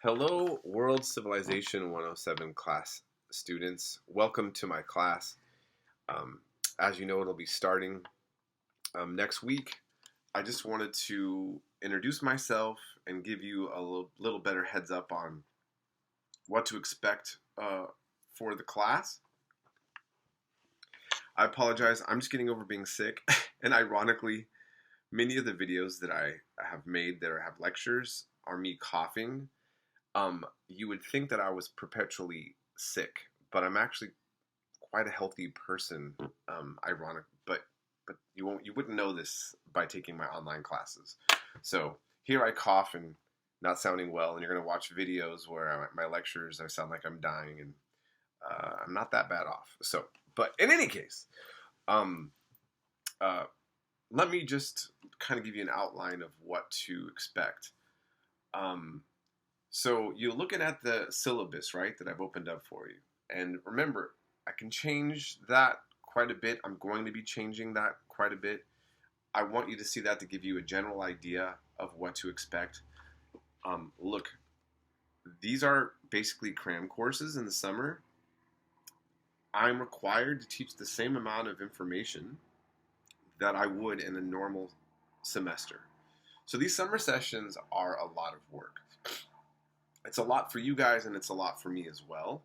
Hello, World Civilization 107 class students. Welcome to my class. Um, as you know, it'll be starting next week. I just wanted to introduce myself and give you a little better heads up on what to expect for the class. I apologize. I'm just getting over being sick. And ironically, many of the videos that I have made that have lectures are me coughing. You would think that I was perpetually sick, but I'm actually quite a healthy person. Ironic, but you wouldn't know this by taking my online classes. So here I cough and not sounding well, and you're gonna watch videos where my lectures I sound like I'm dying, and I'm not that bad off. So, but in any case, let me just kind of give you an outline of what to expect. So you're looking at the syllabus, right, that I've opened up for you. And remember, I can change that quite a bit. I'm going to be changing that quite a bit. I want you to see that to give you a general idea of what to expect. Look, these are basically cram courses in the summer. I'm required to teach the same amount of information that I would in a normal semester. So these summer sessions are a lot of work. It's a lot for you guys, and it's a lot for me as well.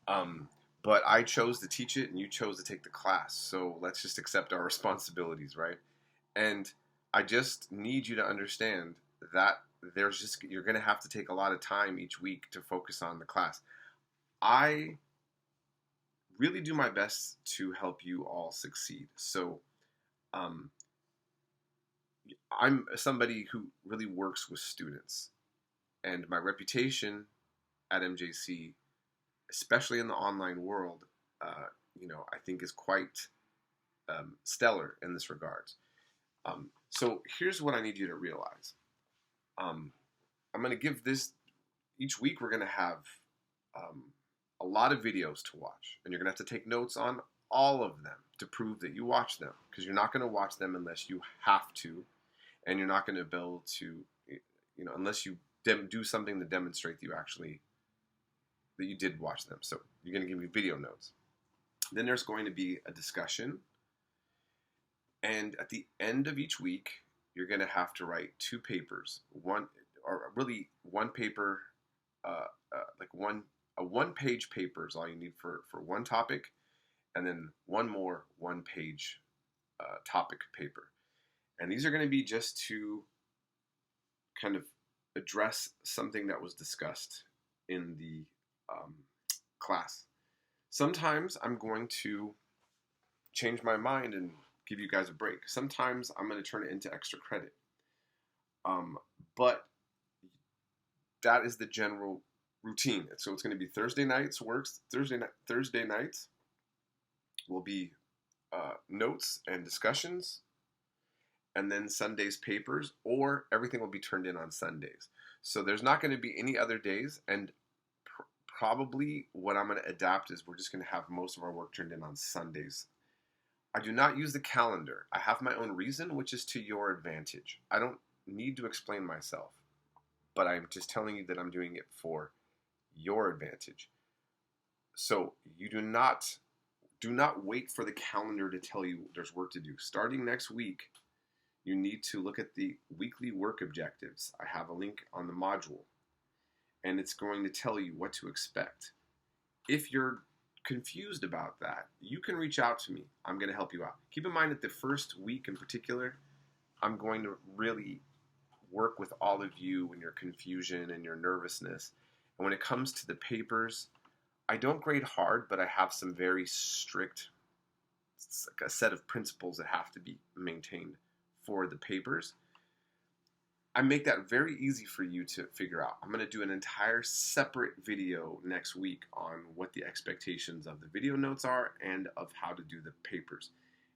But I chose to teach it, and you chose to take the class. So let's just accept our responsibilities, right? And I just need you to understand that you're going to have to take a lot of time each week to focus on the class. I really do my best to help you all succeed. So I'm somebody who really works with students. And my reputation at MJC, especially in the online world, I think is quite stellar in this regards. So here's what I need you to realize. I'm going to give this, each week we're going to have a lot of videos to watch. And you're going to have to take notes on all of them to prove that you watch them. Because you're not going to watch them unless you have to. And you're not going to be able to, unless you do something to demonstrate that you did watch them. So you're going to give me video notes. Then there's going to be a discussion. And at the end of each week, you're going to have to write two papers. One paper, a one-page paper is all you need for one topic. And then one-page topic paper. And these are going to be just to kind of address something that was discussed in the class. Sometimes I'm going to change my mind and give you guys a break. Sometimes I'm going to turn it into extra credit. But that is the general routine. So it's going to be Thursday nights works. Thursday nights will be notes and discussions. And then Sunday's papers, or everything will be turned in on Sundays. So there's not going to be any other days, and probably what I'm going to adapt is we're just going to have most of our work turned in on Sundays. I do not use the calendar. I have my own reason, which is to your advantage. I don't need to explain myself, but I'm just telling you that I'm doing it for your advantage. So you do not wait for the calendar to tell you there's work to do. Starting next week, you need to look at the weekly work objectives. I have a link on the module, and it's going to tell you what to expect. If you're confused about that, you can reach out to me. I'm going to help you out. Keep in mind that the first week in particular, I'm going to really work with all of you and your confusion and your nervousness. And when it comes to the papers, I don't grade hard, but I have some very strict, it's like a set of principles that have to be maintained for the papers. I make that very easy for you to figure out. I'm going to do an entire separate video next week on what the expectations of the video notes are and of how to do the papers.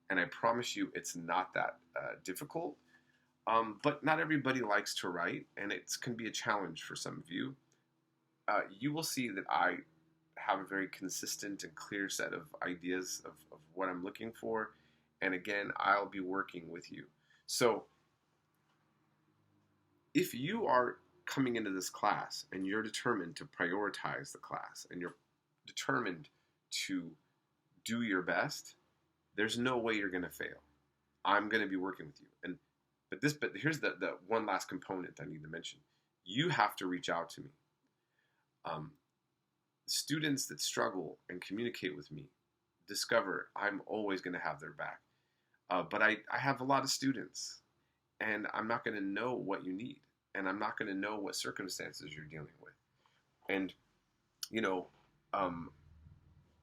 And I promise you it's not that difficult. But not everybody likes to write, and it can be a challenge for some of you. You will see that I have a very consistent and clear set of ideas of what I'm looking for. And again, I'll be working with you. So if you are coming into this class and you're determined to prioritize the class and you're determined to do your best, there's no way you're going to fail. I'm going to be working with you. But here's the one last component I need to mention. You have to reach out to me. Students that struggle and communicate with me discover I'm always going to have their back. But I have a lot of students, and I'm not going to know what you need, and I'm not going to know what circumstances you're dealing with. And,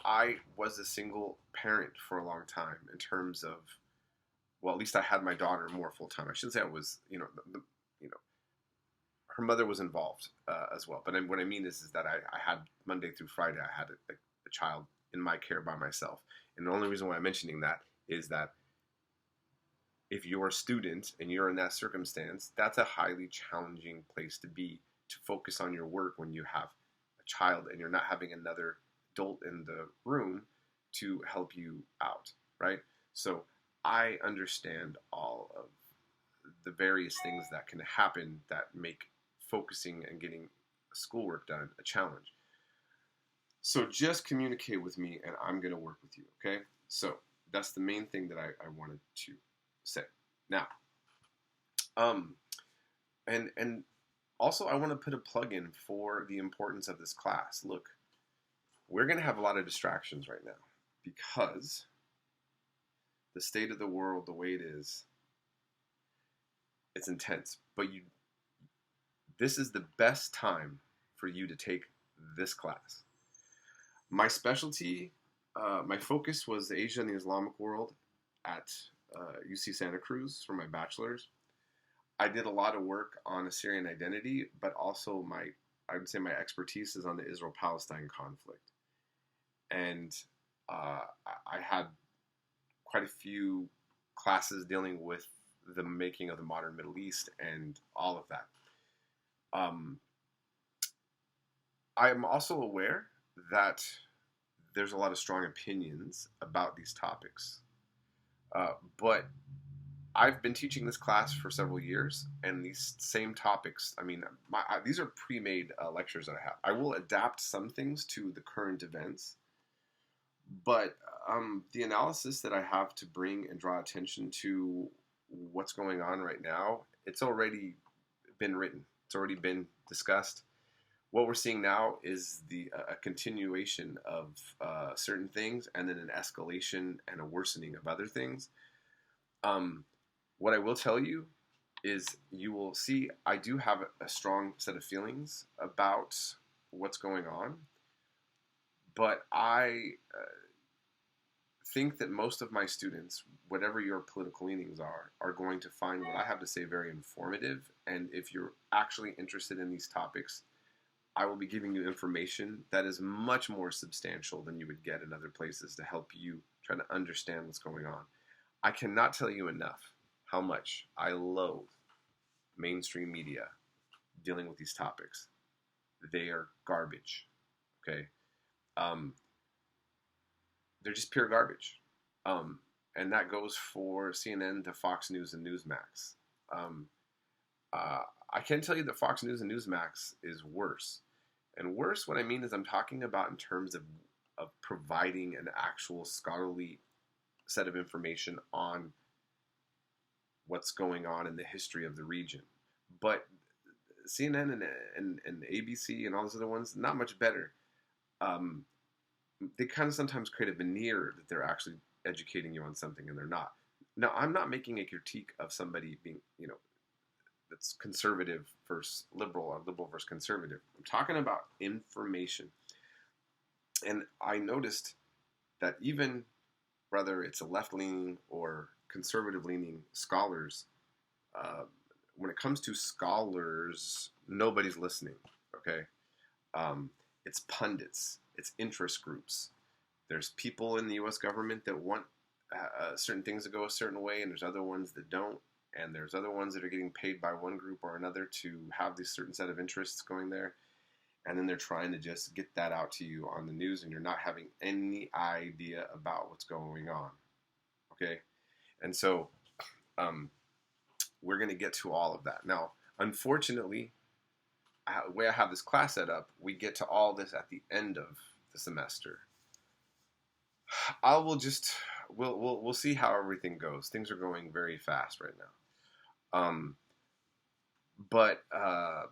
I was a single parent for a long time in terms of, well, at least I had my daughter more full time. I shouldn't say I was, her mother was involved as well. But what I mean is that I had Monday through Friday, I had a child in my care by myself. And the only reason why I'm mentioning that is that if you're a student and you're in that circumstance, that's a highly challenging place to be, to focus on your work when you have a child and you're not having another adult in the room to help you out, right? So I understand all of the various things that can happen that make focusing and getting schoolwork done a challenge. So just communicate with me and I'm going to work with you, okay? So that's the main thing that I wanted to say. Now, and also I want to put a plug in for the importance of this class. Look, we're going to have a lot of distractions right now because the state of the world, the way it is, it's intense. But this is the best time for you to take this class. My specialty, my focus was Asia and the Islamic world at UC Santa Cruz for my bachelor's. I did a lot of work on Assyrian identity, but also I would say my expertise is on the Israel-Palestine conflict. And I had quite a few classes dealing with the making of the modern Middle East and all of that. I am also aware that there's a lot of strong opinions about these topics. But I've been teaching this class for several years, and these same topics, these are pre-made lectures that I have. I will adapt some things to the current events, but the analysis that I have to bring and draw attention to what's going on right now, it's already been written. It's already been discussed. What we're seeing now is a continuation of certain things and then an escalation and a worsening of other things. What I will tell you is you will see I do have a strong set of feelings about what's going on, but I think that most of my students, whatever your political leanings are going to find what I have to say very informative. And if you're actually interested in these topics, I will be giving you information that is much more substantial than you would get in other places to help you try to understand what's going on. I cannot tell you enough how much I loathe mainstream media dealing with these topics. They are garbage, okay? They're just pure garbage. And that goes for CNN to Fox News and Newsmax. I can tell you that Fox News and Newsmax is worse. And worse, what I mean is I'm talking about in terms of providing an actual scholarly set of information on what's going on in the history of the region. But CNN and ABC and all those other ones, not much better. They kind of sometimes create a veneer that they're actually educating you on something and they're not. Now, I'm not making a critique of somebody being, that's conservative versus liberal or liberal versus conservative. I'm talking about information. And I noticed that even whether it's a left-leaning or conservative-leaning scholars, when it comes to scholars, nobody's listening, okay? It's pundits. It's interest groups. There's people in the U.S. government that want certain things to go a certain way, and there's other ones that don't. And there's other ones that are getting paid by one group or another to have this certain set of interests going there. And then they're trying to just get that out to you on the news, and you're not having any idea about what's going on. Okay? And so we're going to get to all of that. Now, unfortunately, the way I have this class set up, we get to all this at the end of the semester. We'll see how everything goes. Things are going very fast right now. But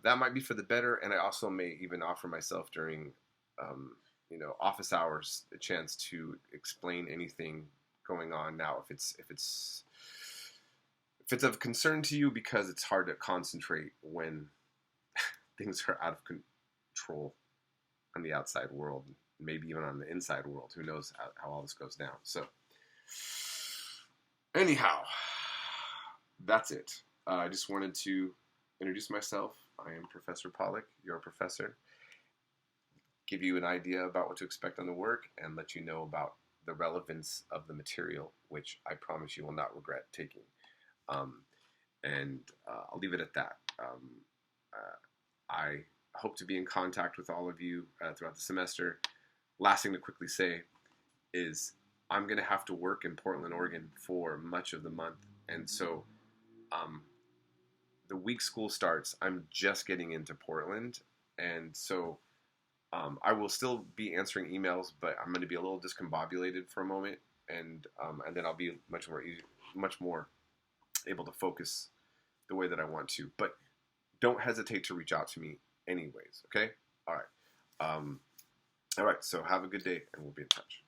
that might be for the better, and I also may even offer myself during, office hours a chance to explain anything going on now if it's of concern to you, because it's hard to concentrate when things are out of control on the outside world, maybe even on the inside world. Who knows how all this goes down. So anyhow, that's it. I just wanted to introduce myself. I am Professor Pollock, your professor. Give you an idea about what to expect on the work, and let you know about the relevance of the material, which I promise you will not regret taking. I'll leave it at that. I hope to be in contact with all of you throughout the semester. Last thing to quickly say is I'm going to have to work in Portland, Oregon for much of the month. And so the week school starts, I'm just getting into Portland. And so I will still be answering emails, but I'm going to be a little discombobulated for a moment. And then I'll be much more able to focus the way that I want to. But don't hesitate to reach out to me anyways, okay? All right. So have a good day, and we'll be in touch.